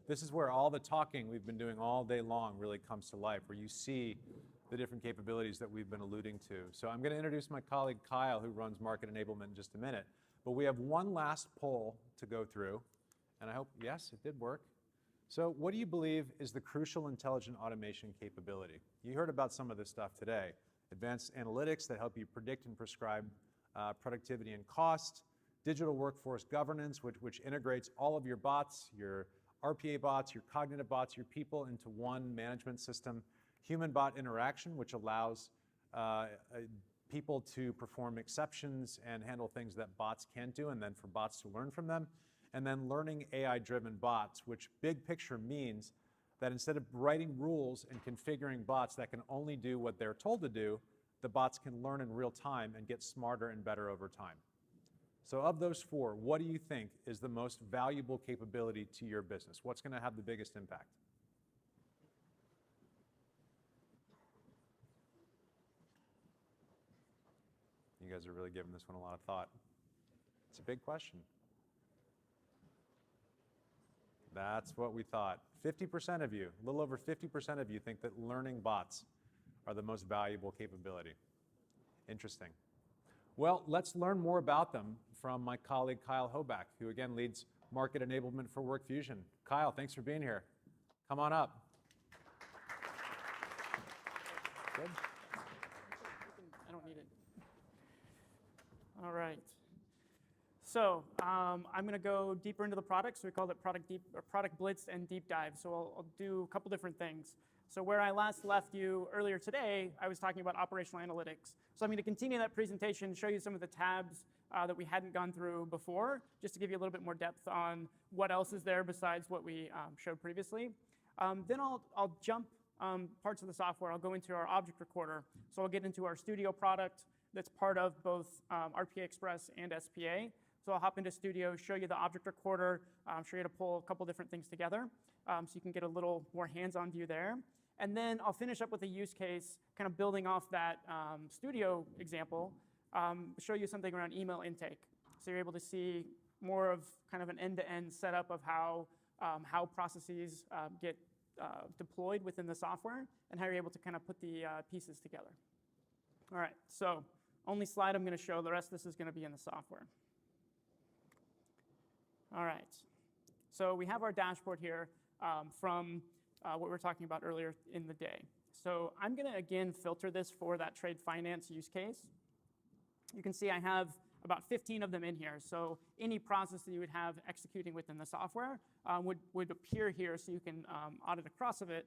This is where all the talking we've been doing all day long really comes to life, where you see the different capabilities that we've been alluding to. So I'm going to introduce my colleague Kyle, who runs market enablement, in just a minute. But we have one last poll to go through, and I hope, yes, it did work. So what do you believe is the crucial intelligent automation capability? You heard about some of this stuff today. Advanced analytics that help you predict and prescribe productivity and cost, digital workforce governance, which integrates all of your bots, your RPA bots, your cognitive bots, your people into one management system, human bot interaction, which allows people to perform exceptions and handle things that bots can't do, and then for bots to learn from them, and then learning AI-driven bots, which big picture means that instead of writing rules and configuring bots that can only do what they're told to do, the bots can learn in real time and get smarter and better over time. So of those four, what do you think is the most valuable capability to your business? What's going to have the biggest impact? You guys are really giving this one a lot of thought. It's a big question. That's what we thought. 50% of you, a little over 50% of you think that learning bots are the most valuable capability. Interesting. Well, let's learn more about them from my colleague Kyle Hoback, who again leads market enablement for WorkFusion. Kyle, thanks for being here. Come on up. Good. I don't need it. All right. So I'm going to go deeper into the product. So we called it Product Blitz and Deep Dive. So I'll do a couple different things. So where I last left you earlier today, I was talking about operational analytics. So I'm going to continue that presentation, show you some of the tabs that we hadn't gone through before, just to give you a little bit more depth on what else is there besides what we showed previously. Then I'll jump parts of the software. I'll go into our object recorder. So I'll get into our Studio product that's part of both RPA Express and SPA. So I'll hop into Studio, show you the object recorder, show you how to pull a couple different things together, so you can get a little more hands-on view there. And then I'll finish up with a use case, kind of building off that Studio example, show you something around email intake. So you're able to see more of kind of an end-to-end setup of how processes get deployed within the software and how you're able to kind of put the pieces together. All right, so only slide I'm going to show. The rest of this is going to be in the software. All right, so we have our dashboard here from what we were talking about earlier in the day. So I'm going to, again, filter this for that trade finance use case. You can see I have about 15 of them in here. So any process that you would have executing within the software would appear here so you can audit across of it.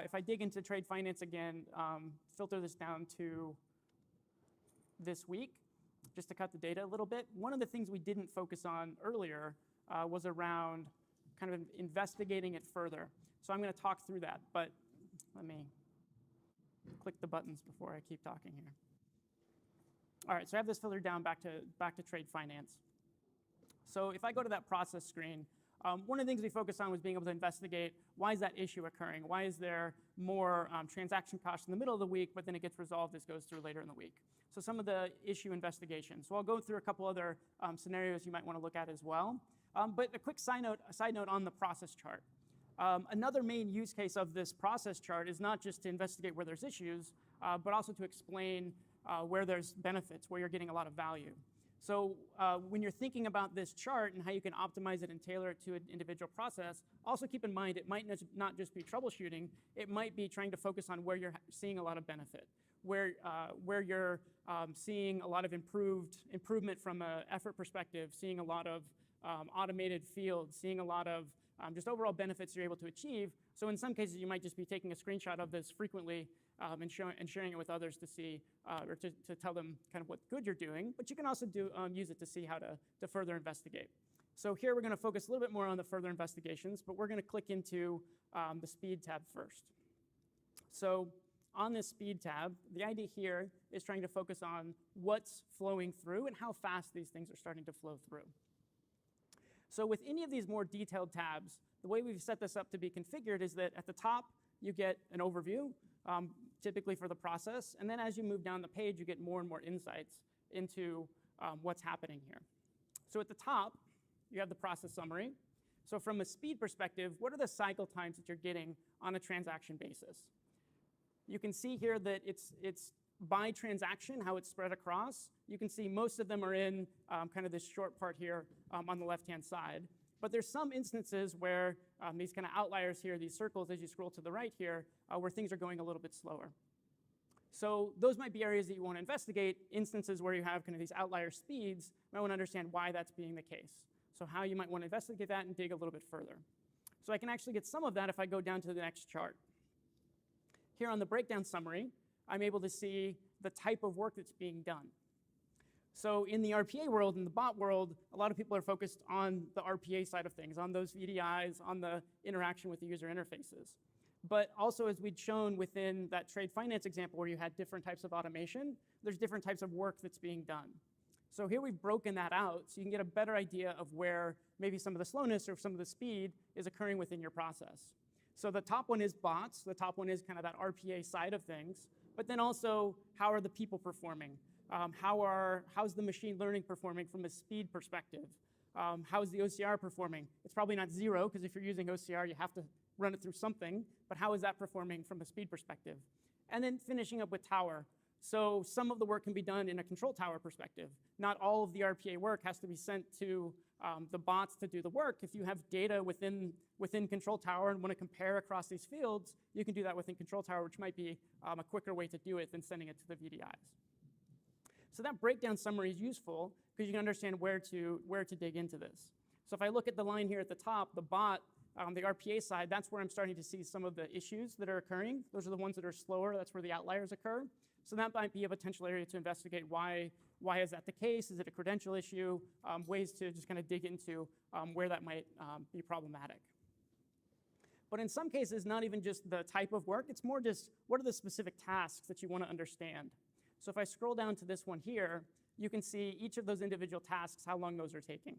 If I dig into trade finance again, filter this down to this week, just to cut the data a little bit. One of the things we didn't focus on earlier was around kind of investigating it further. So I'm going to talk through that, but let me click the buttons before I keep talking here. All right, so I have this filtered down back to trade finance. So if I go to that process screen, one of the things we focused on was being able to investigate why is that issue occurring? Why is there more transaction costs in the middle of the week, but then it gets resolved as it goes through later in the week? So some of the issue investigation. So I'll go through a couple other scenarios you might want to look at as well. But a quick side note on the process chart. Another main use case of this process chart is not just to investigate where there's issues, but also to explain where there's benefits, where you're getting a lot of value. So when you're thinking about this chart and how you can optimize it and tailor it to an individual process, also keep in mind it might not just be troubleshooting, it might be trying to focus on where you're seeing a lot of benefit, where you're seeing a lot of improvement from an effort perspective, seeing a lot of automated fields, seeing a lot of just overall benefits you're able to achieve. So in some cases, you might just be taking a screenshot of this frequently and sharing it with others to see, or to tell them kind of what good you're doing. But you can also use it to see how to further investigate. So here we're going to focus a little bit more on the further investigations, but we're going to click into the speed tab first. So on this speed tab, the idea here is trying to focus on what's flowing through and how fast these things are starting to flow through. So with any of these more detailed tabs, the way we've set this up to be configured is that at the top, you get an overview, typically for the process. And then as you move down the page, you get more and more insights into what's happening here. So at the top, you have the process summary. So from a speed perspective, what are the cycle times that you're getting on a transaction basis? You can see here that it's by transaction, how it's spread across. You can see most of them are in kind of this short part here on the left-hand side. But there's some instances where these kind of outliers here, these circles as you scroll to the right here, where things are going a little bit slower. So those might be areas that you want to investigate, instances where you have kind of these outlier speeds. You might want to understand why that's being the case. So how you might want to investigate that and dig a little bit further. So I can actually get some of that if I go down to the next chart. Here on the breakdown summary, I'm able to see the type of work that's being done. So in the RPA world, in the bot world, a lot of people are focused on the RPA side of things, on those VDIs, on the interaction with the user interfaces. But also, as we'd shown within that trade finance example where you had different types of automation, there's different types of work that's being done. So here we've broken that out so you can get a better idea of where maybe some of the slowness or some of the speed is occurring within your process. So the top one is bots. The top one is kind of that RPA side of things. But then also, how are the people performing? How's the machine learning performing from a speed perspective? How's the OCR performing? It's probably not 0, because if you're using OCR, you have to run it through something. But how is that performing from a speed perspective? And then finishing up with tower. So some of the work can be done in a control tower perspective. Not all of the RPA work has to be sent to the bots to do the work. If you have data within control tower and want to compare across these fields, you can do that within control tower, which might be a quicker way to do it than sending it to the VDIs. So that breakdown summary is useful because you can understand where to dig into this. So if I look at the line here at the top, the bot, the RPA side, that's where I'm starting to see some of the issues that are occurring. Those are the ones that are slower. That's where the outliers occur. So that might be a potential area to investigate why is that the case? Is it a credential issue? Ways to just kind of dig into where that might be problematic. But in some cases, not even just the type of work, it's more just what are the specific tasks that you want to understand. So if I scroll down to this one here, you can see each of those individual tasks, how long those are taking.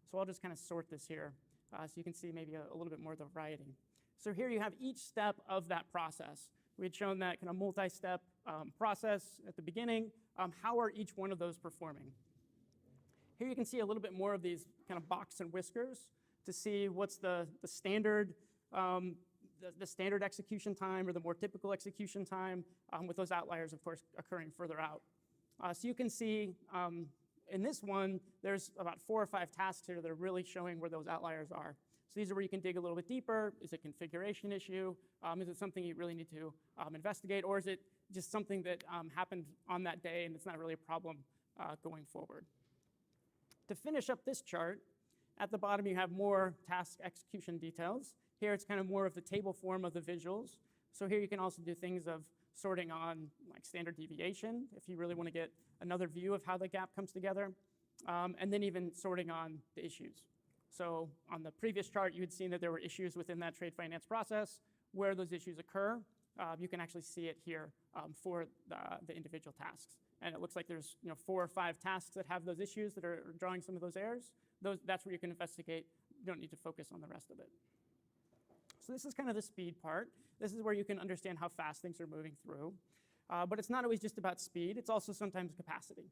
So I'll just kind of sort this here so you can see maybe a little bit more of the variety. So here you have each step of that process. We had shown that kind of multi-step process at the beginning. How are each one of those performing? Here you can see a little bit more of these kind of box and whiskers to see what's the standard the standard execution time or the more typical execution time, with those outliers, of course, occurring further out. So you can see in this one, there's about 4 or 5 tasks here that are really showing where those outliers are. So these are where you can dig a little bit deeper. Is it a configuration issue? Is it something you really need to investigate? Or is it just something that happened on that day and it's not really a problem going forward? To finish up this chart, at the bottom you have more task execution details. Here it's kind of more of the table form of the visuals. So here you can also do things of sorting on like standard deviation, if you really want to get another view of how the gap comes together, and then even sorting on the issues. So on the previous chart, you had seen that there were issues within that trade finance process. Where those issues occur, you can actually see it here for the individual tasks. And it looks like there's 4 or 5 tasks that have those issues that are drawing some of those errors. That's where you can investigate. You don't need to focus on the rest of it. So this is kind of the speed part. This is where you can understand how fast things are moving through. But it's not always just about speed. It's also sometimes capacity.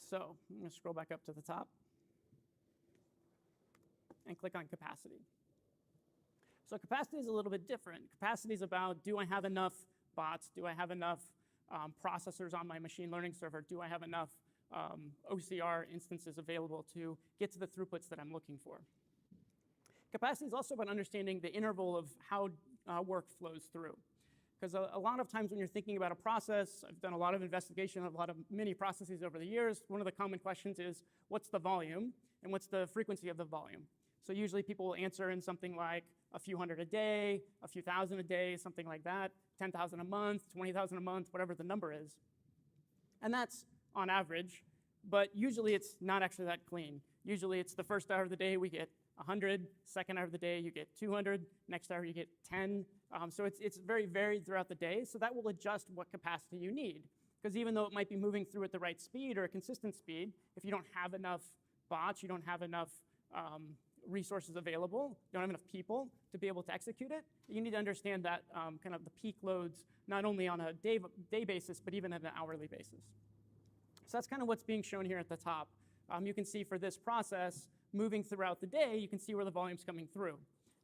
So I'm going to scroll back up to the top and click on capacity. So capacity is a little bit different. Capacity is about, do I have enough bots? Do I have enough processors on my machine learning server? Do I have enough OCR instances available to get to the throughputs that I'm looking for? Capacity is also about understanding the interval of how work flows through. Because a lot of times when you're thinking about a process, I've done a lot of investigation of a lot of mini processes over the years. One of the common questions is, what's the volume and what's the frequency of the volume? So usually people will answer in something like a few hundred a day, a few thousand a day, something like that, 10,000 a month, 20,000 a month, whatever the number is. And that's on average, but usually it's not actually that clean. Usually it's the first hour of the day we get 100, second hour of the day you get 200, next hour you get 10. So it's very varied throughout the day, so that will adjust what capacity you need. Because even though it might be moving through at the right speed or a consistent speed, if you don't have enough bots, you don't have enough resources available, you don't have enough people to be able to execute it, you need to understand that kind of the peak loads, not only on a day basis, but even at an hourly basis. So that's kind of what's being shown here at the top. You can see for this process, moving throughout the day, you can see where the volume's coming through.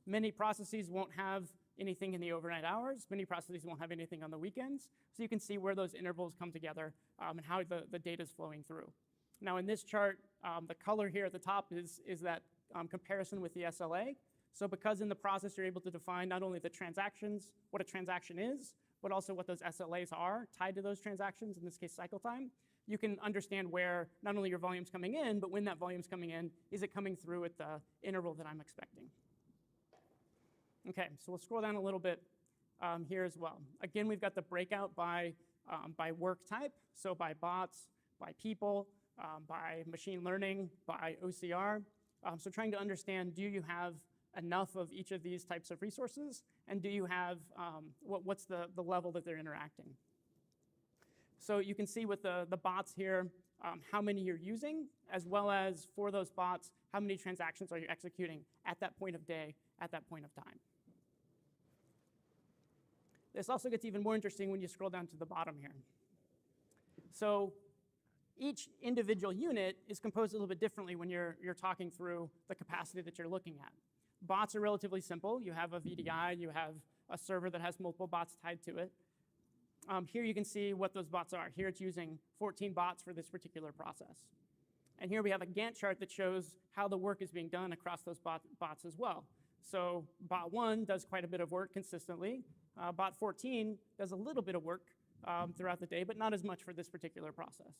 Many processes won't have anything in the overnight hours. Many processes won't have anything on the weekends. So you can see where those intervals come together and how the data is flowing through. Now in this chart, the color here at the top is that comparison with the SLA. So because in the process you're able to define not only the transactions, what a transaction is, but also what those SLAs are tied to those transactions, in this case cycle time, you can understand where not only your volume's coming in, but when that volume's coming in, is it coming through at the interval that I'm expecting? Okay, so we'll scroll down a little bit here as well. Again, we've got the breakout by work type, so by bots, by people, by machine learning, by OCR. So trying to understand, do you have enough of each of these types of resources, and do you have, what's the level that they're interacting? So you can see with the bots here, how many you're using, as well as for those bots, how many transactions are you executing at that point of day, at that point of time. This also gets even more interesting when you scroll down to the bottom here. So each individual unit is composed a little bit differently when you're talking through the capacity that you're looking at. Bots are relatively simple. You have a VDI, you have a server that has multiple bots tied to it. Here you can see what those bots are. Here it's using 14 bots for this particular process. And here we have a Gantt chart that shows how the work is being done across those bots as well. So bot 1 does quite a bit of work consistently. Bot 14 does a little bit of work throughout the day, but not as much for this particular process.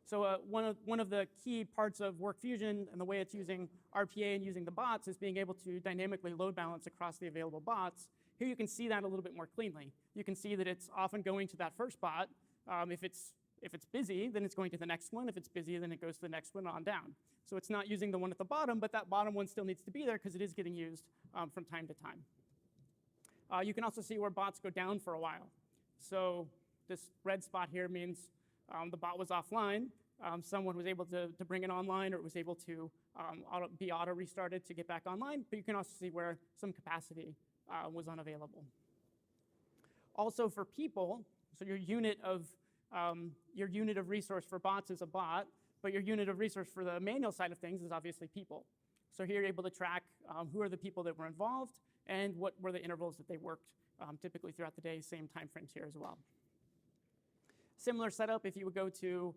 So one of the key parts of WorkFusion and the way it's using RPA and using the bots is being able to dynamically load balance across the available bots. Here you can see that a little bit more cleanly. You can see that it's often going to that first bot. If it's busy, then it's going to the next one. If it's busy, then it goes to the next one on down. So it's not using the one at the bottom, but that bottom one still needs to be there because it is getting used from time to time. You can also see where bots go down for a while. So this red spot here means the bot was offline. Someone was able to bring it online, or it was able to be auto-restarted to get back online. But you can also see where some capacity was unavailable. Also for people, so your unit of resource for bots is a bot, but your unit of resource for the manual side of things is obviously people. So here you're able to track who are the people that were involved and what were the intervals that they worked typically throughout the day, same time frames here as well. Similar setup if you would go to,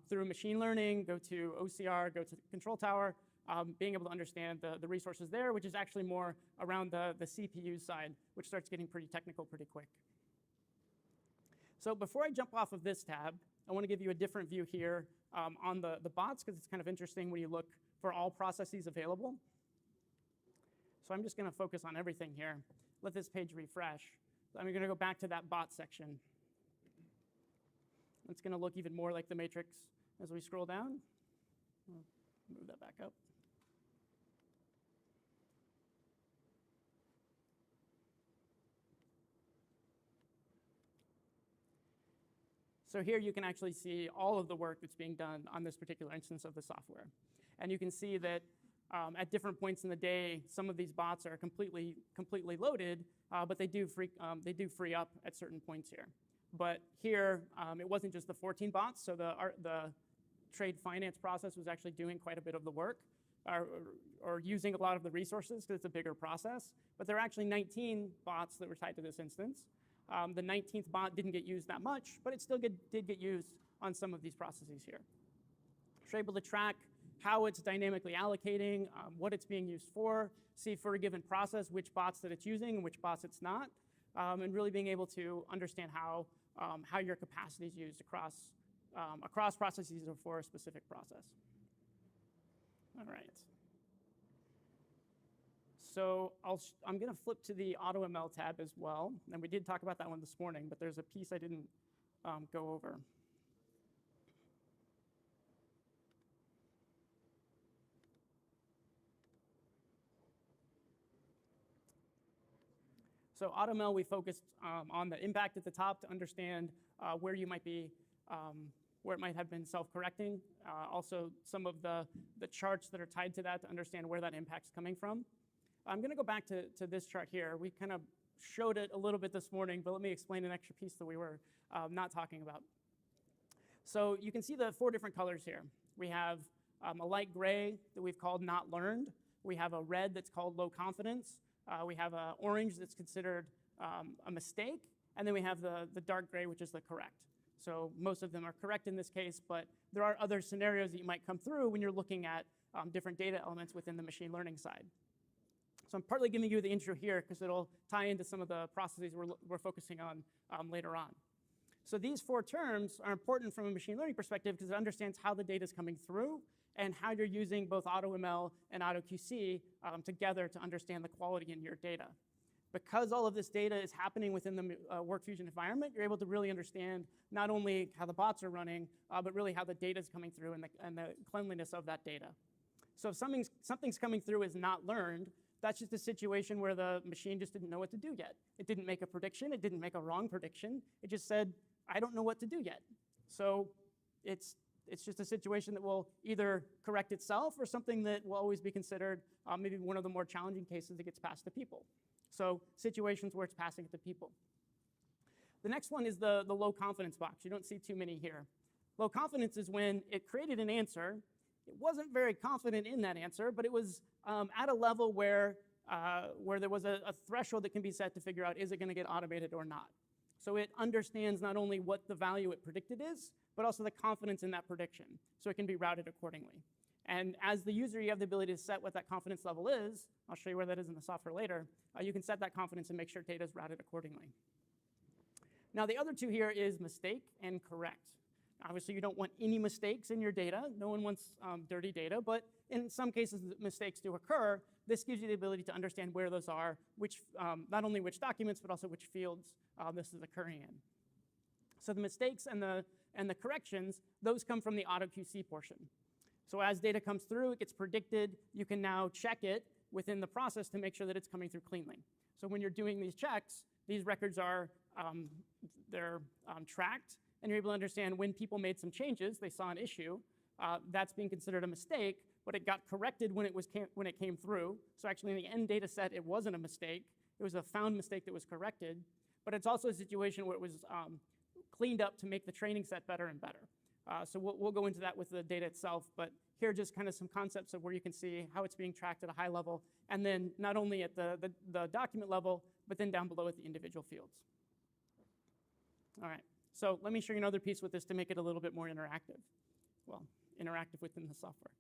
through machine learning, go to OCR, go to the control tower, being able to understand the resources there, which is actually more around the CPU side, which starts getting pretty technical pretty quick. So before I jump off of this tab, I want to give you a different view here on the bots, because it's kind of interesting when you look for all processes available. So I'm just going to focus on everything here. Let this page refresh. I'm going to go back to that bot section. It's going to look even more like the matrix as we scroll down. I'll move that back up. So here you can actually see all of the work that's being done on this particular instance of the software. And you can see that at different points in the day, some of these bots are completely loaded, but they do free up at certain points here. But here, it wasn't just the 14 bots, so the trade finance process was actually doing quite a bit of the work, or using a lot of the resources because it's a bigger process. But there are actually 19 bots that were tied to this instance. The 19th bot didn't get used that much, but it still did get used on some of these processes here. So you're able to track how it's dynamically allocating, what it's being used for, see for a given process which bots that it's using and which bots it's not, and really being able to understand how your capacity is used across processes or for a specific process. All right. So I'm going to flip to the AutoML tab as well. And we did talk about that one this morning, but there's a piece I didn't go over. So AutoML, we focused on the impact at the top to understand where you might be, where it might have been self-correcting. Also, some of the charts that are tied to that to understand where that impact's coming from. I'm going to go back to this chart here. We kind of showed it a little bit this morning, but let me explain an extra piece that we were not talking about. So you can see the 4 different colors here. We have a light gray that we've called not learned. We have a red that's called low confidence. We have an orange that's considered a mistake. And then we have the dark gray, which is the correct. So most of them are correct in this case, but there are other scenarios that you might come through when you're looking at different data elements within the machine learning side. So I'm partly giving you the intro here because it'll tie into some of the processes we're focusing on later on. So these 4 terms are important from a machine learning perspective because it understands how the data is coming through and how you're using both AutoML and AutoQC together to understand the quality in your data. Because all of this data is happening within the WorkFusion environment, you're able to really understand not only how the bots are running, but really how the data is coming through and the cleanliness of that data. So if something's coming through is not learned, that's just a situation where the machine just didn't know what to do yet. It didn't make a prediction. It didn't make a wrong prediction. It just said, I don't know what to do yet. So it's just a situation that will either correct itself or something that will always be considered maybe one of the more challenging cases that gets passed to people. So situations where it's passing it to people. The next one is the low confidence box. You don't see too many here. Low confidence is when it created an answer. It wasn't very confident in that answer, but it was at a level where there was a threshold that can be set to figure out, is it going to get automated or not? So it understands not only what the value it predicted is, but also the confidence in that prediction, so it can be routed accordingly. And as the user, you have the ability to set what that confidence level is. I'll show you where that is in the software later. You can set that confidence and make sure data is routed accordingly. Now, the other 2 here is mistake and correct. Obviously, you don't want any mistakes in your data. No one wants dirty data, but in some cases, mistakes do occur. This gives you the ability to understand where those are, not only which documents, but also which fields this is occurring in. So the mistakes and the corrections, those come from the AutoQC portion. So as data comes through, it gets predicted. You can now check it within the process to make sure that it's coming through cleanly. So when you're doing these checks, these records are tracked, and you're able to understand when people made some changes, they saw an issue, that's being considered a mistake, but it got corrected when it came through. So actually in the end data set, it wasn't a mistake. It was a found mistake that was corrected. But it's also a situation where it was cleaned up to make the training set better and better. So we'll go into that with the data itself, but here are just kind of some concepts of where you can see how it's being tracked at a high level, and then not only at the document level, but then down below at the individual fields. All right, so let me show you another piece with this to make it a little bit more interactive. Well, interactive within the software.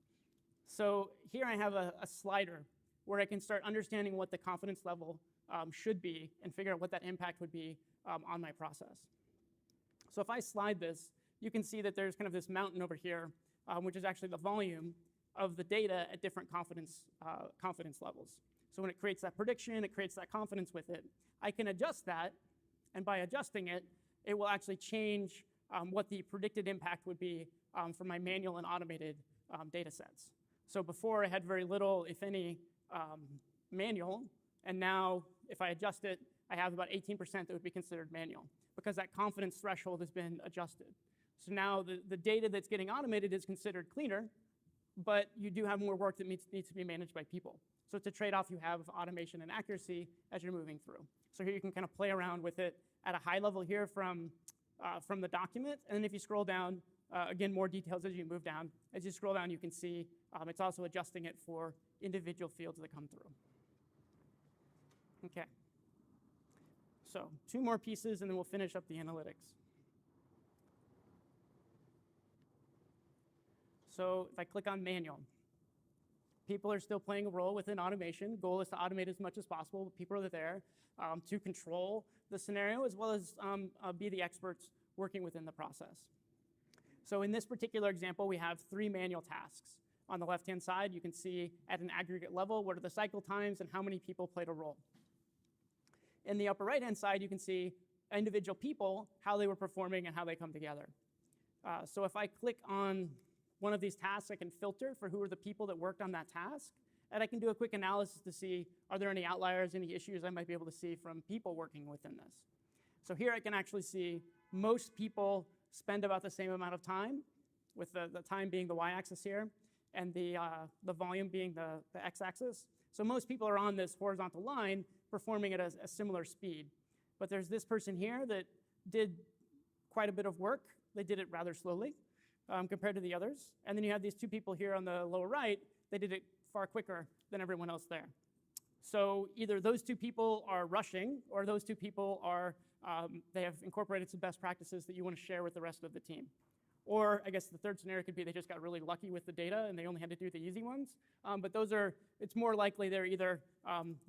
So here I have a slider where I can start understanding what the confidence level should be and figure out what that impact would be on my process. So if I slide this, you can see that there's kind of this mountain over here, which is actually the volume of the data at different confidence levels. So when it creates that prediction, it creates that confidence with it. I can adjust that, and by adjusting it, it will actually change what the predicted impact would be for my manual and automated data sets. So before I had very little, if any, manual, and now if I adjust it, I have about 18% that would be considered manual because that confidence threshold has been adjusted. So now the data that's getting automated is considered cleaner, but you do have more work that needs to be managed by people. So it's a trade-off you have of automation and accuracy as you're moving through. So here you can kind of play around with it at a high level here from the document. And then if you scroll down, again, more details as you move down. As you scroll down, you can see it's also adjusting it for individual fields that come through. Okay. So 2 more pieces, and then we'll finish up the analytics. So if I click on manual, people are still playing a role within automation. Goal is to automate as much as possible, but people are there to control the scenario as well as be the experts working within the process. So in this particular example, we have 3 manual tasks. On the left-hand side, you can see at an aggregate level, what are the cycle times and how many people played a role. In the upper right-hand side, you can see individual people, how they were performing and how they come together. So if I click on one of these tasks, I can filter for who are the people that worked on that task, and I can do a quick analysis to see, are there any outliers, any issues I might be able to see from people working within this. So here I can actually see most people spend about the same amount of time, with the time being the y-axis here, and the volume being the x-axis. So most people are on this horizontal line performing at a similar speed. But there's this person here that did quite a bit of work. They did it rather slowly. compared to the others. And then you have these two people here on the lower right. They did it far quicker than everyone else there. So either those two people are rushing, or those two people are, they have incorporated some best practices that you want to share with the rest of the team. Or I guess the third scenario could be they just got really lucky with the data and they only had to do the easy ones. But those are, it's more likely they're either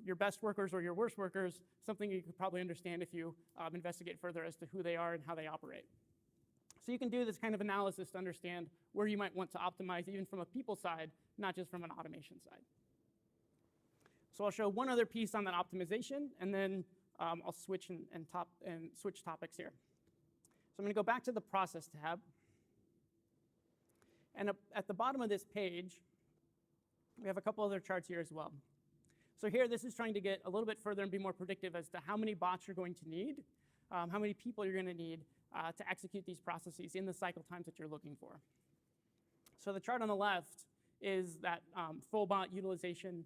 your best workers or your worst workers, something you could probably understand if you investigate further as to who they are and how they operate. So you can do this kind of analysis to understand where you might want to optimize, even from a people side, not just from an automation side. So I'll show one other piece on that optimization, and then I'll switch and switch topics here. So I'm going to go back to the process tab. And at the bottom of this page, we have a couple other charts here as well. So here, this is trying to get a little bit further and be more predictive as to how many bots you're going to need, how many people you're going to need to execute these processes in the cycle times that you're looking for. So the chart on the left is that full bot utilization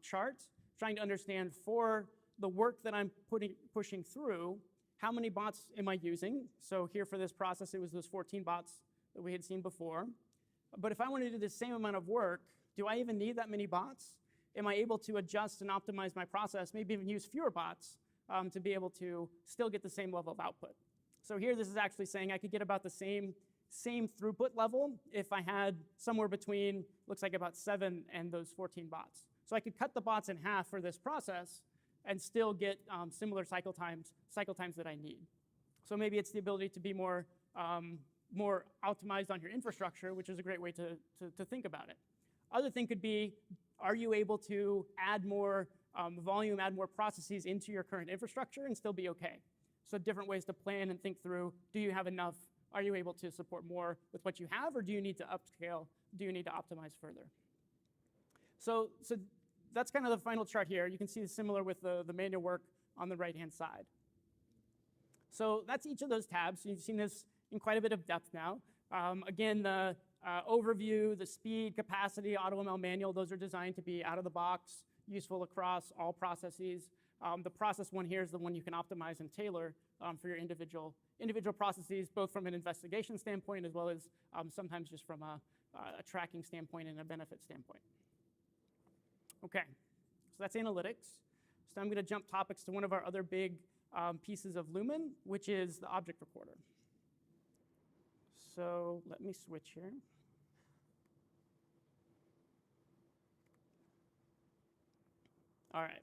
chart, trying to understand for the work that I'm pushing through, how many bots am I using? So here for this process, it was those 14 bots that we had seen before. But if I want to do the same amount of work, do I even need that many bots? Am I able to adjust and optimize my process, maybe even use fewer bots to be able to still get the same level of output? So here, this is actually saying I could get about the same throughput level if I had somewhere between, looks like about 7 and those 14 bots. So I could cut the bots in half for this process and still get similar cycle times that I need. So maybe it's the ability to be more optimized on your infrastructure, which is a great way to think about it. Other thing could be, are you able to add more volume, add more processes into your current infrastructure and still be okay? So different ways to plan and think through, do you have enough? Are you able to support more with what you have, or do you need to upscale? Do you need to optimize further? So that's kind of the final chart here. You can see it's similar with the manual work on the right-hand side. So that's each of those tabs. You've seen this in quite a bit of depth now. Again, the overview, the speed, capacity, AutoML manual, those are designed to be out of the box, useful across all processes. The process one here is the one you can optimize and tailor for your individual processes, both from an investigation standpoint as well as sometimes just from a tracking standpoint and a benefit standpoint. Okay, so that's analytics. So I'm going to jump topics to one of our other big pieces of Lumen, which is the object recorder. So let me switch here. All right.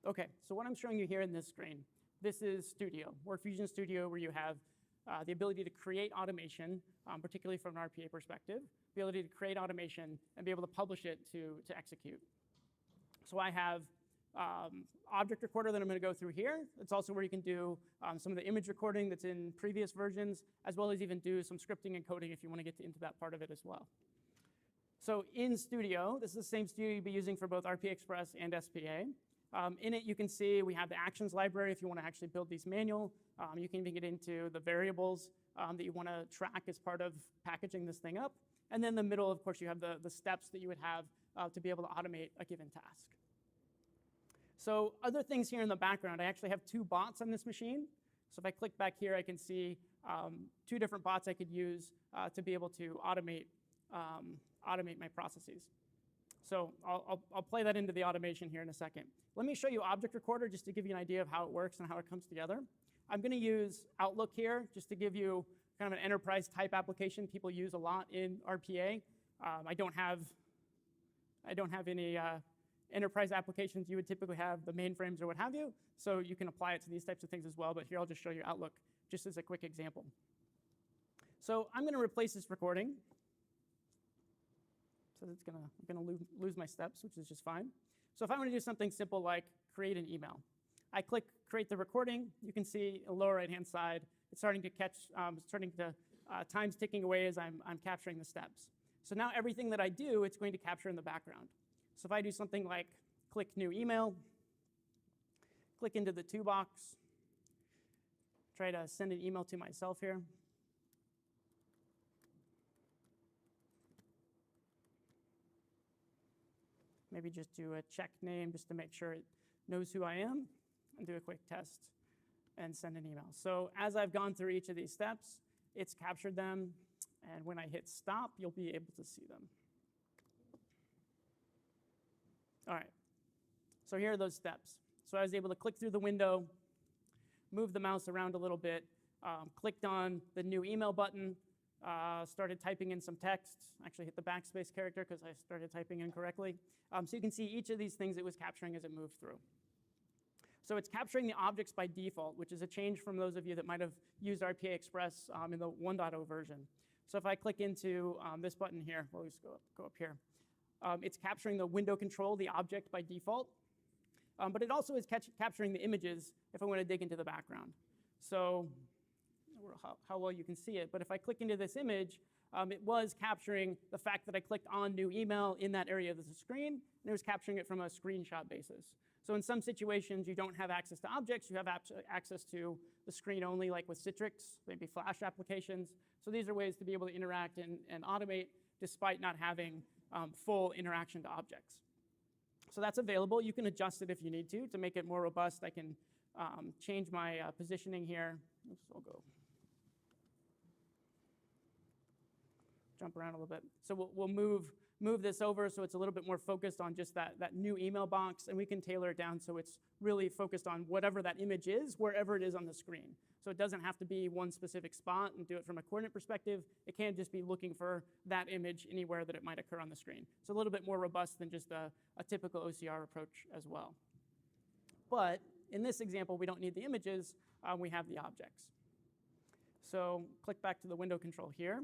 Okay, so what I'm showing you here in this screen, this is Studio, WorkFusion Studio, where you have the ability to create automation, particularly from an RPA perspective, the ability to create automation and be able to publish it to execute. So I have object recorder that I'm going to go through here. It's also where you can do some of the image recording that's in previous versions, as well as even do some scripting and coding if you want to get into that part of it as well. So in Studio, this is the same Studio you'll be using for both RPA Express and SPA. In it, you can see we have the actions library if you want to actually build these manual. You can even get into the variables that you want to track as part of packaging this thing up. And then in the middle, of course, you have the steps that you would have to be able to automate a given task. So other things here in the background, I actually have 2 bots on this machine. So if I click back here, I can see 2 different bots I could use to be able to automate my processes. So I'll play that into the automation here in a second. Let me show you Object Recorder just to give you an idea of how it works and how it comes together. I'm going to use Outlook here just to give you kind of an enterprise type application people use a lot in RPA. I don't have any enterprise applications you would typically have, the mainframes or what have you, so you can apply it to these types of things as well, but here I'll just show you Outlook just as a quick example. So I'm going to replace this recording. So it's I'm going to lose my steps, which is just fine. So if I want to do something simple like create an email, I click create the recording. You can see in the lower right-hand side, it's starting to time's ticking away as I'm capturing the steps. So now everything that I do, it's going to capture in the background. So if I do something like click new email, click into the to box, try to send an email to myself here. Maybe just do a check name just to make sure it knows who I am, and do a quick test and send an email. So as I've gone through each of these steps, it's captured them, and when I hit stop, you'll be able to see them. All right, so here are those steps. So I was able to click through the window, move the mouse around a little bit, clicked on the new email button, started typing in some text, actually hit the backspace character because I started typing incorrectly. So you can see each of these things it was capturing as it moved through. So it's capturing the objects by default, which is a change from those of you that might have used RPA Express in the 1.0 version. So if I click into this button here, we'll just go up here. It's capturing the window control, the object by default. But it also is capturing the images if I want to dig into the background. So how well you can see it, but if I click into this image, it was capturing the fact that I clicked on new email in that area of the screen, and it was capturing it from a screenshot basis. So in some situations, you don't have access to objects, you have access to the screen only, like with Citrix, maybe Flash applications. So these are ways to be able to interact and automate despite not having full interaction to objects. So that's available. You can adjust it if you need to make it more robust. I can change my positioning here. Oops, I'll go. Jump around a little bit. So we'll move this over so it's a little bit more focused on just that new email box, and we can tailor it down so it's really focused on whatever that image is, wherever it is on the screen. So it doesn't have to be one specific spot and do it from a coordinate perspective. It can just be looking for that image anywhere that it might occur on the screen. It's a little bit more robust than just a typical OCR approach as well. But in this example, we don't need the images, we have the objects. So click back to the window control here.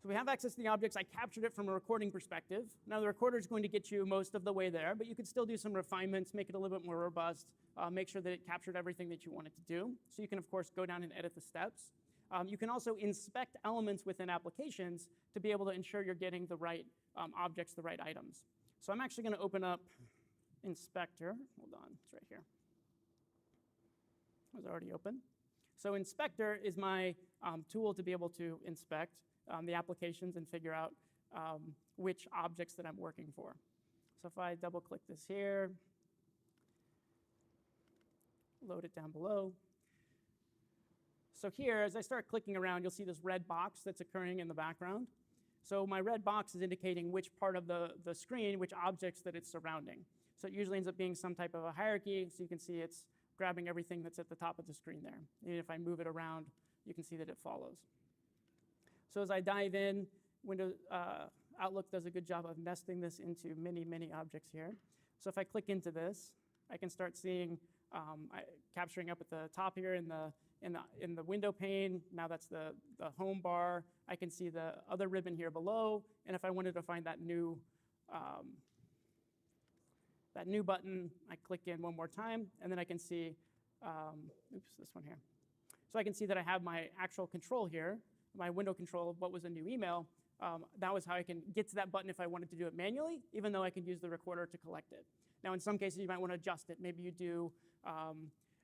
So we have access to the objects. I captured it from a recording perspective. Now the recorder is going to get you most of the way there, but you could still do some refinements, make it a little bit more robust, make sure that it captured everything that you wanted to do. So you can, of course, go down and edit the steps. You can also inspect elements within applications to be able to ensure you're getting the right objects, the right items. So I'm actually going to open up Inspector. Hold on, it's right here. It was already open. So Inspector is my tool to be able to inspect the applications and figure out which objects that I'm working for. So if I double click this here, load it down below. So here, as I start clicking around, you'll see this red box that's occurring in the background. So my red box is indicating which part of the screen, which objects that it's surrounding. So it usually ends up being some type of a hierarchy, so you can see it's grabbing everything that's at the top of the screen there. And if I move it around, you can see that it follows. So as I dive in, Outlook does a good job of nesting this into many, many objects here. So if I click into this, I can start seeing capturing up at the top here in the window pane. Now that's the home bar. I can see the other ribbon here below, and if I wanted to find that new button, I click in one more time, and then I can see, this one here. So I can see that I have my actual control here, my window control of what was a new email. That was how I can get to that button if I wanted to do it manually, even though I could use the recorder to collect it. Now, in some cases, you might want to adjust it. Maybe you do,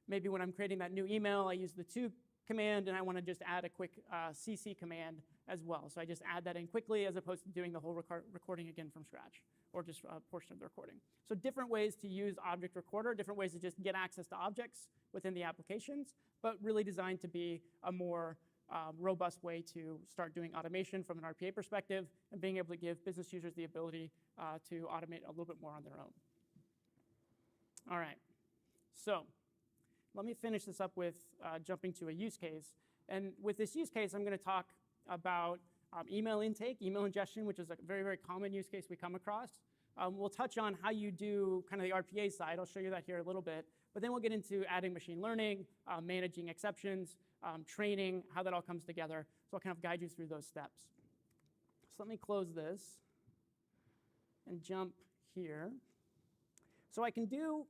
maybe when I'm creating that new email, I use the to command, and I want to just add a quick CC command as well. So I just add that in quickly as opposed to doing the whole recording again from scratch, or just a portion of the recording. So different ways to use Object Recorder, different ways to just get access to objects within the applications, but really designed to be a more robust way to start doing automation from an RPA perspective and being able to give business users the ability to automate a little bit more on their own. All right, so let me finish this up with jumping to a use case. And with this use case, I'm going to talk about email intake, email ingestion, which is a very, very common use case we come across. We'll touch on how you do kind of the RPA side. I'll show you that here a little bit. But then we'll get into adding machine learning, managing exceptions, training, how that all comes together. So I'll kind of guide you through those steps. So let me close this and jump here. So I can do,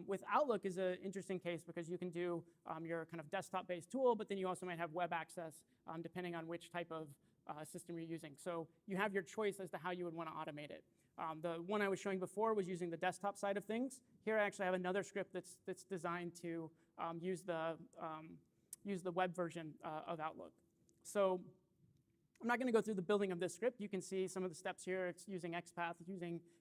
with Outlook is an interesting case because you can do your kind of desktop-based tool, but then you also might have web access depending on which type of system you're using. So you have your choice as to how you would want to automate it. The one I was showing before was using the desktop side of things. Here I actually have another script that's designed to use the web version of Outlook. So I'm not going to go through the building of this script. You can see some of the steps here. It's using XPath,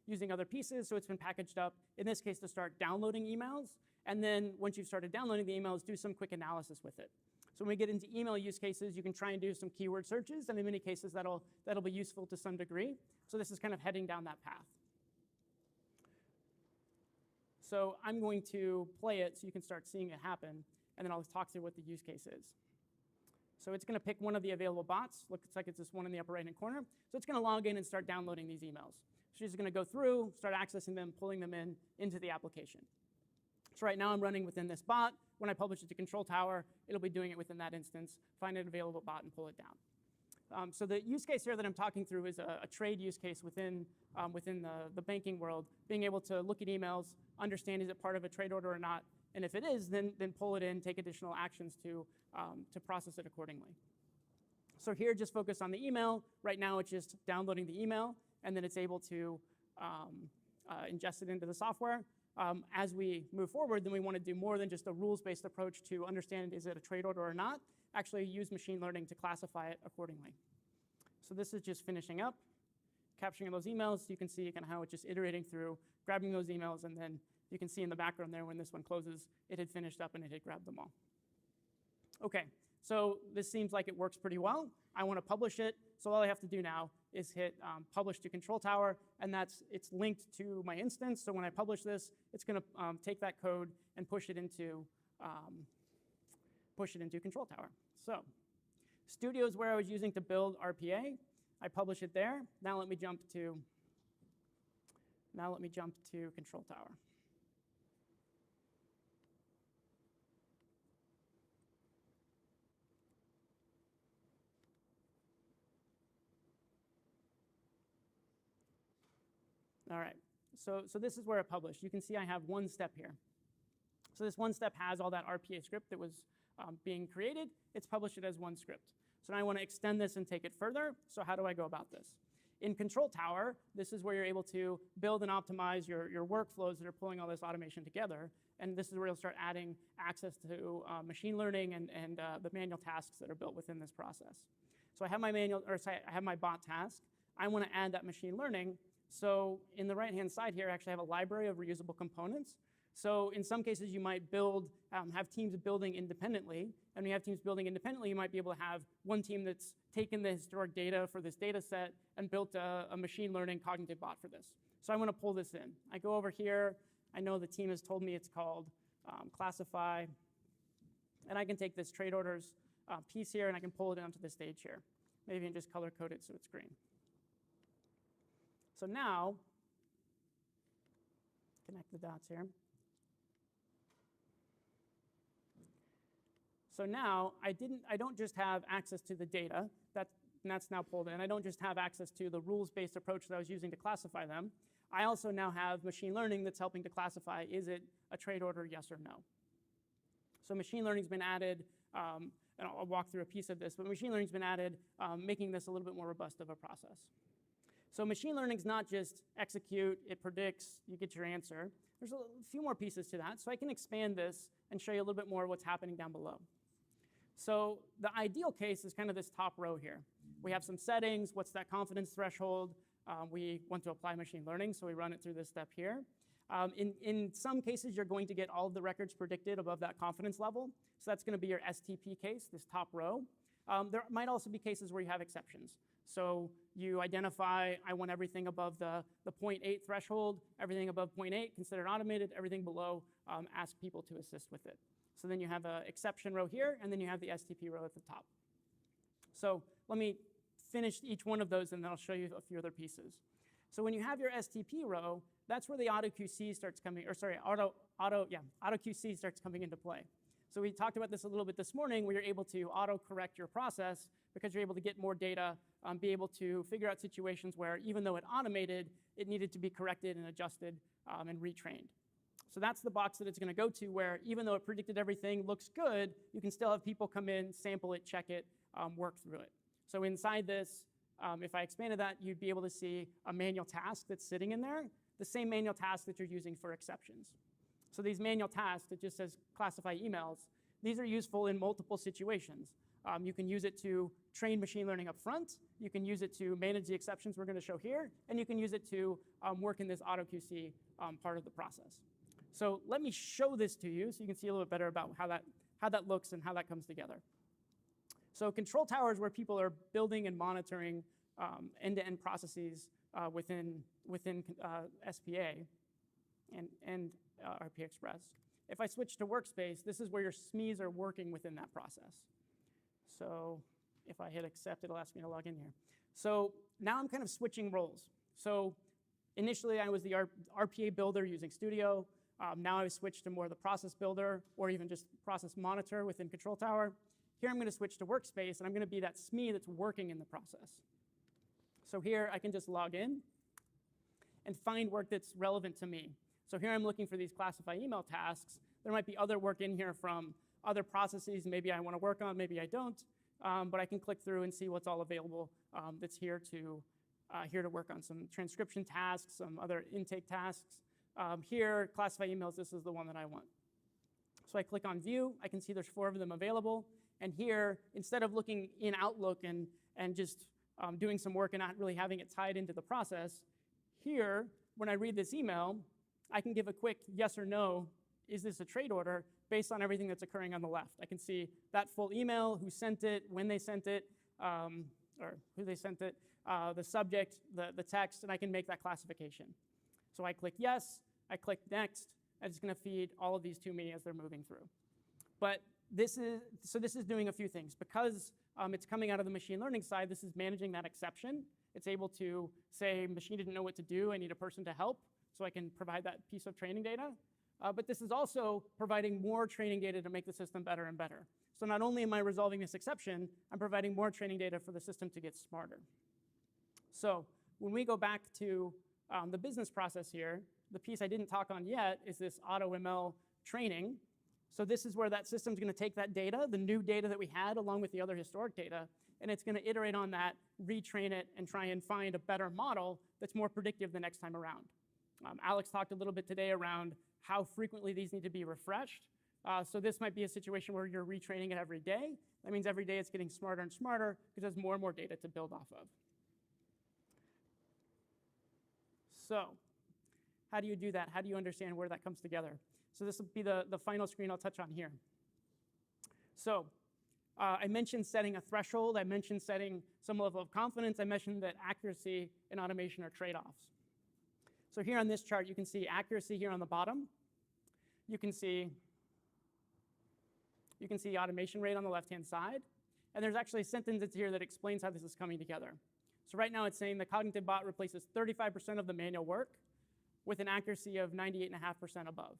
using other pieces, so it's been packaged up, in this case, to start downloading emails. And then once you've started downloading the emails, do some quick analysis with it. So when we get into email use cases, you can try and do some keyword searches, and in many cases that'll be useful to some degree. So this is kind of heading down that path. So I'm going to play it so you can start seeing it happen, and then I'll talk through what the use case is. So it's going to pick one of the available bots. Looks like it's this one in the upper right-hand corner. So it's going to log in and start downloading these emails. So she's going to go through, start accessing them, pulling them into the application. So right now I'm running within this bot. When I publish it to Control Tower, it'll be doing it within that instance, find an available bot and pull it down. So the use case here that I'm talking through is a trade use case within the banking world, being able to look at emails, understand is it part of a trade order or not, and if it is, then pull it in, take additional actions to process it accordingly. So here, just focus on the email. Right now, it's just downloading the email, and then it's able to ingest it into the software. As we move forward, then we want to do more than just a rules-based approach to understand is it a trade order or not, actually use machine learning to classify it accordingly. So this is just finishing up, capturing those emails. You can see kind of how it's just iterating through, grabbing those emails, and then you can see in the background there when this one closes, it had finished up and it had grabbed them all. Okay, so this seems like it works pretty well. I want to publish it, so all I have to do now is hit publish to Control Tower, and it's linked to my instance. So when I publish this, it's going to take that code and push it into Control Tower. So Studio is where I was using to build RPA. I publish it there. Now let me jump to Control Tower. All right, so this is where I published. You can see I have one step here. So this one step has all that RPA script that was being created. It's published it as one script. So now I want to extend this and take it further. So how do I go about this? In Control Tower, this is where you're able to build and optimize your workflows that are pulling all this automation together. And this is where you'll start adding access to machine learning and the manual tasks that are built within this process. So I have my I have my bot task. I want to add that machine learning. So in the right-hand side here, I actually have a library of reusable components. So in some cases, you might have teams building independently. And when you have teams building independently, you might be able to have one team that's taken the historic data for this data set and built a machine learning cognitive bot for this. So I want to pull this in. I go over here. I know the team has told me it's called classify. And I can take this trade orders piece here, and I can pull it onto the stage here. Maybe and just color code it so it's green. So now, connect the dots here. So now I don't just have access to the data, that's now pulled in. I don't just have access to the rules-based approach that I was using to classify them. I also now have machine learning that's helping to classify, is it a trade order, yes or no? So machine learning's been added, and I'll walk through a piece of this, but machine learning's been added, making this a little bit more robust of a process. So machine learning's not just execute, it predicts, you get your answer. There's a few more pieces to that, so I can expand this and show you a little bit more of what's happening down below. So the ideal case is kind of this top row here. We have some settings, what's that confidence threshold? We want to apply machine learning, so we run it through this step here. In some cases, you're going to get all of the records predicted above that confidence level. So that's going to be your STP case, this top row. There might also be cases where you have exceptions. So you identify, I want everything above the 0.8 threshold, everything above 0.8 considered automated, everything below ask people to assist with it. So then you have an exception row here, and then you have the STP row at the top. So let me finish each one of those, and then I'll show you a few other pieces. So when you have your STP row, that's where the AutoQC starts coming, or sorry, AutoQC starts coming into play. So we talked about this a little bit this morning, where you're able to auto-correct your process because you're able to get more data, be able to figure out situations where even though it automated, it needed to be corrected and adjusted and retrained. So that's the box that it's going to go to, where even though it predicted everything looks good, you can still have people come in, sample it, check it, work through it. So inside this, if I expanded that, you'd be able to see a manual task that's sitting in there, the same manual task that you're using for exceptions. So these manual tasks that just says classify emails, these are useful in multiple situations. You can use it to train machine learning up front. You can use it to manage the exceptions we're going to show here. And you can use it to work in this AutoQC part of the process. So let me show this to you so you can see a little bit better about how that looks and how that comes together. So control tower is where people are building and monitoring end-to-end processes within SPA and RPA Express. If I switch to Workspace, this is where your SMEs are working within that process. So if I hit accept, it'll ask me to log in here. So now I'm kind of switching roles. So initially, I was the RPA builder using Studio. Now I've switched to more the process builder or even just process monitor within Control Tower. Here I'm going to switch to Workspace, and I'm going to be that SME that's working in the process. So here I can just log in and find work that's relevant to me. So here I'm looking for these classify email tasks. There might be other work in here from other processes maybe I want to work on, maybe I don't. But I can click through and see what's all available that's here to work on some transcription tasks, some other intake tasks. Here, classify emails, this is the one that I want. So I click on view, I can see there's 4 of them available. And here, instead of looking in Outlook and just doing some work and not really having it tied into the process, here, when I read this email, I can give a quick yes or no, is this a trade order, based on everything that's occurring on the left. I can see that full email, who sent it, when they sent it, or who they sent it, the subject, the text, and I can make that classification. So I click yes, I click next, and it's going to feed all of these to me as they're moving through. But this is doing a few things. Because it's coming out of the machine learning side, this is managing that exception. It's able to say, machine didn't know what to do, I need a person to help, so I can provide that piece of training data. But this is also providing more training data to make the system better and better. So not only am I resolving this exception, I'm providing more training data for the system to get smarter. So when we go back to the business process here, the piece I didn't talk on yet is this AutoML training. So this is where that system's going to take that data, the new data that we had, along with the other historic data, and it's going to iterate on that, retrain it, and try and find a better model that's more predictive the next time around. Alex talked a little bit today around how frequently these need to be refreshed. So this might be a situation where you're retraining it every day. That means every day it's getting smarter and smarter because there's more and more data to build off of. So how do you do that? How do you understand where that comes together? So this will be the final screen I'll touch on here. So I mentioned setting a threshold. I mentioned setting some level of confidence. I mentioned that accuracy and automation are trade-offs. So here on this chart, you can see accuracy here on the bottom. You can see automation rate on the left-hand side. And there's actually a sentence that's here that explains how this is coming together. So right now it's saying the cognitive bot replaces 35% of the manual work with an accuracy of 98.5% above.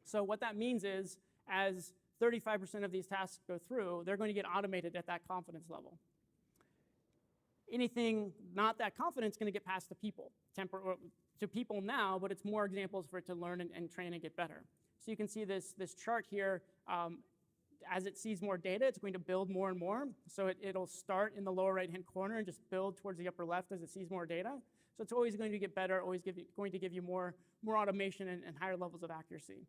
So what that means is as 35% of these tasks go through, they're going to get automated at that confidence level. Anything not that confident is going to get passed to people. To people now, but it's more examples for it to learn and train and get better. So you can see this chart here. As it sees more data, it's going to build more and more. So it'll start in the lower right-hand corner and just build towards the upper left as it sees more data. So it's always going to get better, always going to give you more automation and higher levels of accuracy.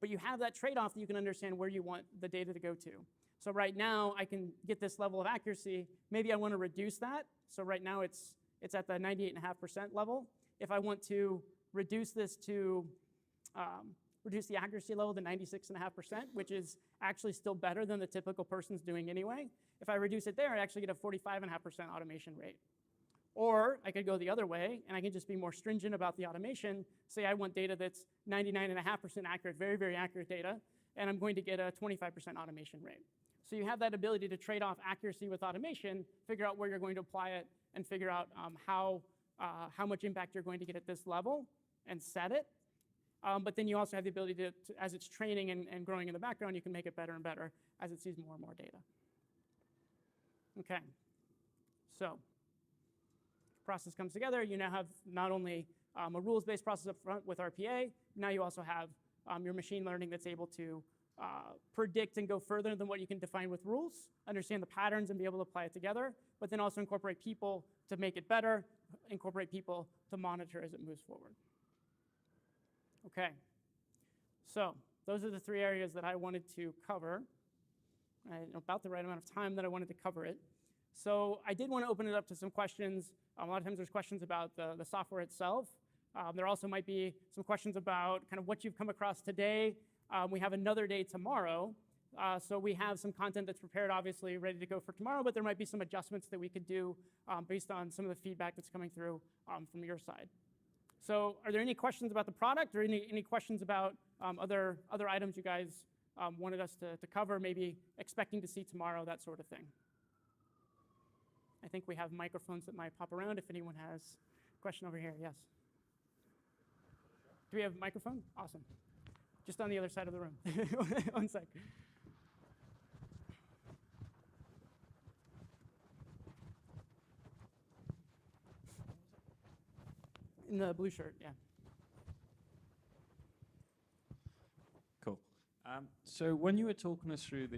But you have that trade-off that you can understand where you want the data to go to. So right now, I can get this level of accuracy. Maybe I want to reduce that. So right now, it's at the 98.5% level. If I want to reduce this to reduce the accuracy level to 96.5%, which is actually still better than the typical person's doing anyway. If I reduce it there, I actually get a 45.5% automation rate. Or I could go the other way, and I can just be more stringent about the automation. Say I want data that's 99.5% accurate, very, very accurate data, and I'm going to get a 25% automation rate. So you have that ability to trade off accuracy with automation, figure out where you're going to apply it, and figure out how much impact you're going to get at this level, and set it. But then you also have the ability to as it's training and growing in the background, you can make it better and better as it sees more and more data. Okay, so process comes together. You now have not only a rules-based process up front with RPA, now you also have your machine learning that's able to predict and go further than what you can define with rules, understand the patterns and be able to apply it together, but then also incorporate people to make it better, incorporate people to monitor as it moves forward. Okay, so those are the 3 areas that I wanted to cover. About the right amount of time that I wanted to cover it. So I did want to open it up to some questions. A lot of times there's questions about the software itself. There also might be some questions about kind of what you've come across today. We have another day tomorrow. So we have some content that's prepared, obviously, ready to go for tomorrow, but there might be some adjustments that we could do based on some of the feedback that's coming through from your side. So are there any questions about the product or any questions about other items you guys wanted us to cover, maybe expecting to see tomorrow, that sort of thing? I think we have microphones that might pop around if anyone has a question over here. Yes. Do we have a microphone? Awesome. Just on the other side of the room. 1 sec. In the blue shirt, yeah. Cool. So when you were talking us through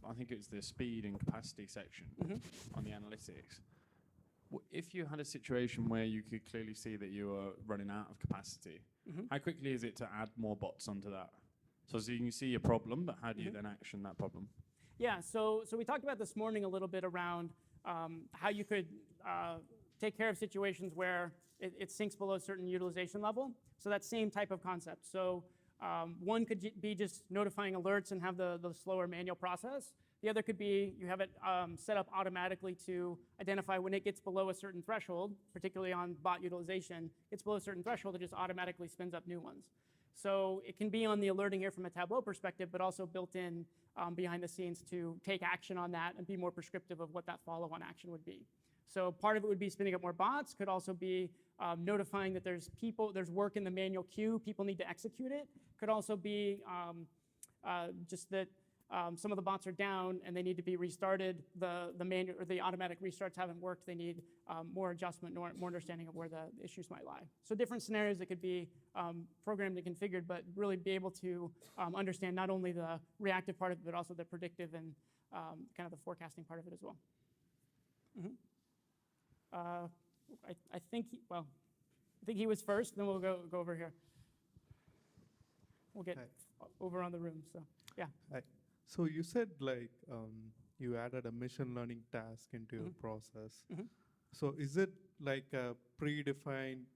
I think it was the speed and capacity section on the analytics, if you had a situation where you could clearly see that you were running out of capacity, how quickly is it to add more bots onto that? So you can see your problem, but how do you then action that problem? Yeah, so we talked about this morning a little bit around how you could take care of situations where it sinks below a certain utilization level. So that same type of concept. So one could be just notifying alerts and have the slower manual process. The other could be you have it set up automatically to identify when it gets below a certain threshold, particularly on bot utilization, it's below a certain threshold, it just automatically spins up new ones. So it can be on the alerting here from a Tableau perspective, but also built in behind the scenes to take action on that and be more prescriptive of what that follow-on action would be. So part of it would be spinning up more bots, could also be notifying that there's work in the manual queue, people need to execute it. Could also be just that some of the bots are down and they need to be restarted. The manual or the automatic restarts haven't worked. They need more adjustment, more understanding of where the issues might lie. So different scenarios that could be programmed and configured, but really be able to understand not only the reactive part of it, but also the predictive and kind of the forecasting part of it as well. I think he was first. Then we'll go over here. We'll get over on the room. So yeah. Hi. So you said like you added a machine learning task into your process. So is it like a predefined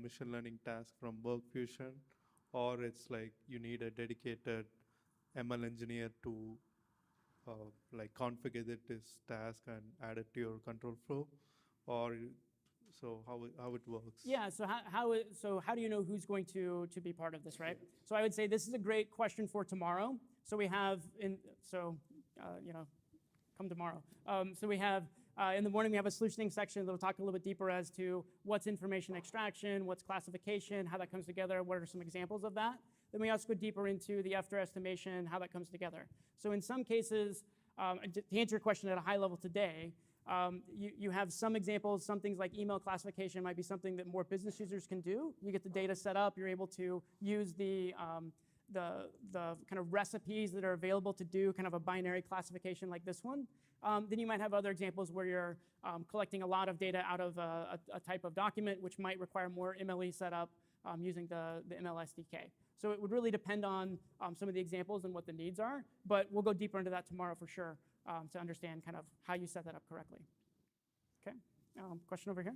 machine learning task from WorkFusion, or it's like you need a dedicated ML engineer to like configure this task and add it to your control flow, or so how it works? Yeah. So how do you know who's going to be part of this, right? So I would say this is a great question for tomorrow. So we have come tomorrow. So we have in the morning we have a solutioning section that'll talk a little bit deeper as to what's information extraction, what's classification, how that comes together, what are some examples of that. Then we also go deeper into the after estimation, how that comes together. So in some cases, to answer your question at a high level today, you have some examples, some things like email classification might be something that more business users can do. You get the data set up, you're able to use the kind of recipes that are available to do kind of a binary classification like this one. Then you might have other examples where you're collecting a lot of data out of a type of document, which might require more MLE setup using the ML SDK. So it would really depend on some of the examples and what the needs are, but we'll go deeper into that tomorrow for sure to understand kind of how you set that up correctly. Okay, question over here?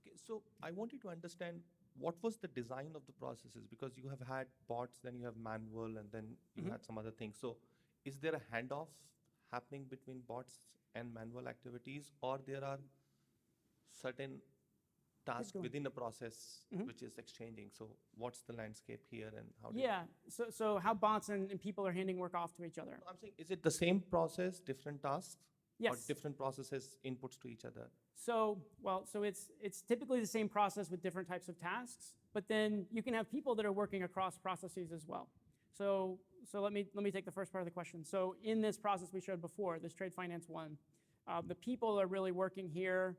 Okay, so I wanted to understand what was the design of the processes, because you have had bots, then you have manual, and then you had some other things. So is there a handoff happening between bots and manual activities, or there are certain tasks within a process which is exchanging? So what's the landscape here, and how do so how bots and people are handing work off to each other? I'm saying, is it the same process, different tasks? Yes. Or different processes, inputs to each other? So it's typically the same process with different types of tasks, but then you can have people that are working across processes as well. So let me take the first part of the question. So in this process we showed before, this trade finance one, the people are really working here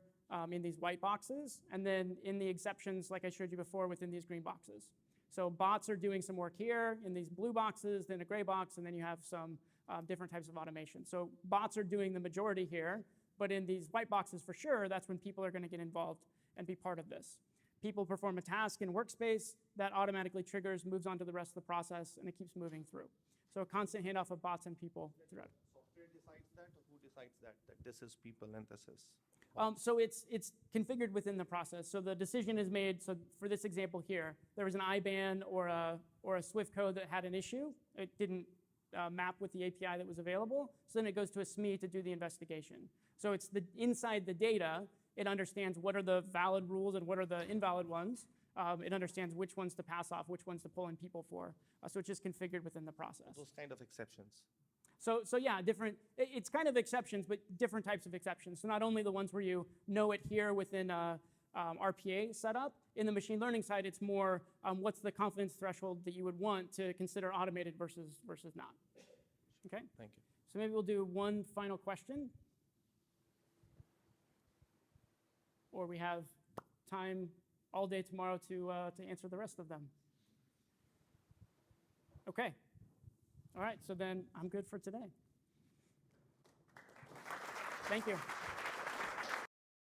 in these white boxes, and then in the exceptions, like I showed you before, within these green boxes. So bots are doing some work here in these blue boxes, then a gray box, and then you have some different types of automation. So bots are doing the majority here, but in these white boxes for sure, that's when people are going to get involved and be part of this. People perform a task in Workspace, that automatically triggers, moves on to the rest of the process, and it keeps moving through. So a constant handoff of bots and people throughout. Software decides that, or who decides that this is people and this is? So it's configured within the process. So the decision is made. So for this example here, there was an IBAN or a Swift code that had an issue. It didn't map with the API that was available. So then it goes to a SME to do the investigation. So it's inside the data, it understands what are the valid rules and what are the invalid ones. It understands which ones to pass off, which ones to pull in people for. So it's just configured within the process. Those kind of exceptions. So yeah, it's kind of exceptions, but different types of exceptions. So not only the ones where you know it here within RPA setup. In the machine learning side, it's more what's the confidence threshold that you would want to consider automated versus not. Okay? Thank you. So maybe we'll do one final question. Or we have time all day tomorrow to answer the rest of them. Okay. All right, so then I'm good for today. Thank you.